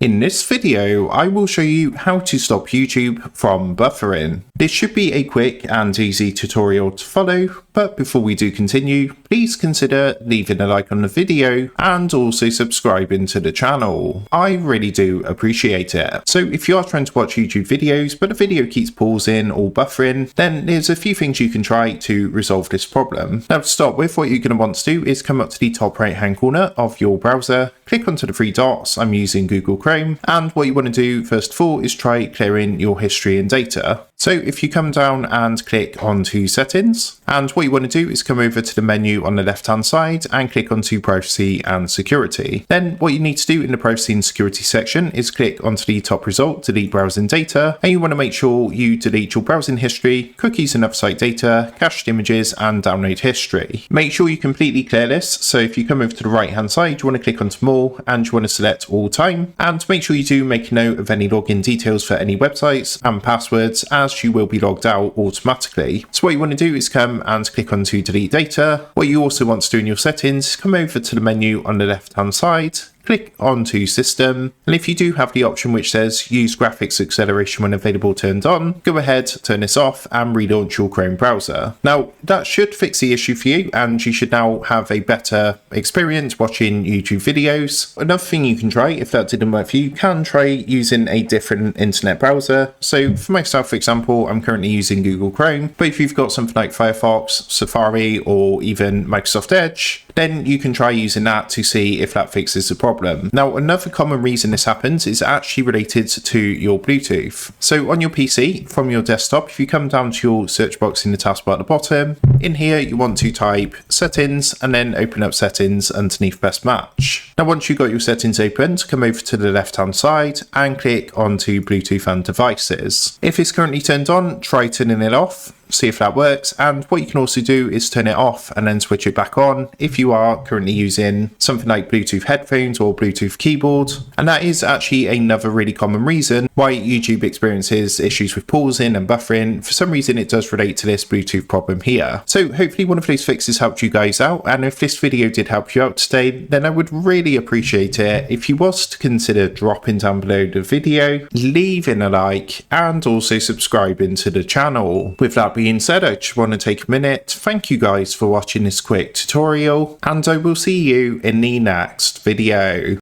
In this video, I will show you how to stop YouTube from buffering. This should be a quick and easy tutorial to follow, but before we do continue, please consider leaving a like on the video and also subscribing to the channel. I really do appreciate it. So if you are trying to watch YouTube videos, but the video keeps pausing or buffering, then there's a few things you can try to resolve this problem. Now to start with, what you're going to want to do is come up to the top right hand corner of your browser, click onto the three dots. I'm using Google Chrome, and what you want to do first of all is try clearing your history and data. So if you come down and click onto settings, and what you want to do is come over to the menu on the left hand side and click onto privacy and security. Then what you need to do in the privacy and security section is click onto the top result, delete browsing data, and you want to make sure you delete your browsing history, cookies and other site data, cached images and download history. Make sure you completely clear this. So if you come over to the right hand side, you want to click onto more and you want to select all time, and make sure you do make a note of any login details for any websites and passwords, as you will be logged out automatically. So what you want to do is come and click onto delete data. What you also want to do in your settings, come over to the menu on the left hand side, click onto system, and if you do have the option which says use graphics acceleration when available turned on, go ahead, turn this off and relaunch your Chrome browser. Now that should fix the issue for you, and you should now have a better experience watching YouTube videos. Another thing you can try, if that didn't work for you, you can try using a different internet browser. So for myself, for example, I'm currently using Google Chrome, but if you've got something like Firefox, Safari or even Microsoft Edge, then you can try using that to see if that fixes the problem. Now, another common reason this happens is actually related to your Bluetooth. So on your PC, from your desktop, if you come down to your search box in the taskbar at the bottom, in here you want to type settings and then open up settings underneath best match. Now once you've got your settings opened, come over to the left hand side and click onto Bluetooth and devices. If it's currently turned on, try turning it off, see if that works, and what you can also do is turn it off and then switch it back on if you are currently using something like Bluetooth headphones or Bluetooth keyboard. And that is actually another really common reason why YouTube experiences issues with pausing and buffering. For some reason it does relate to this Bluetooth problem here. So hopefully one of those fixes helped you guys out, and if this video did help you out today, then I would really appreciate it if you was to consider dropping down below the video, leaving a like and also subscribing to the channel. With that being said, I just want to take a minute, thank you guys for watching this quick tutorial, and I will see you in the next video.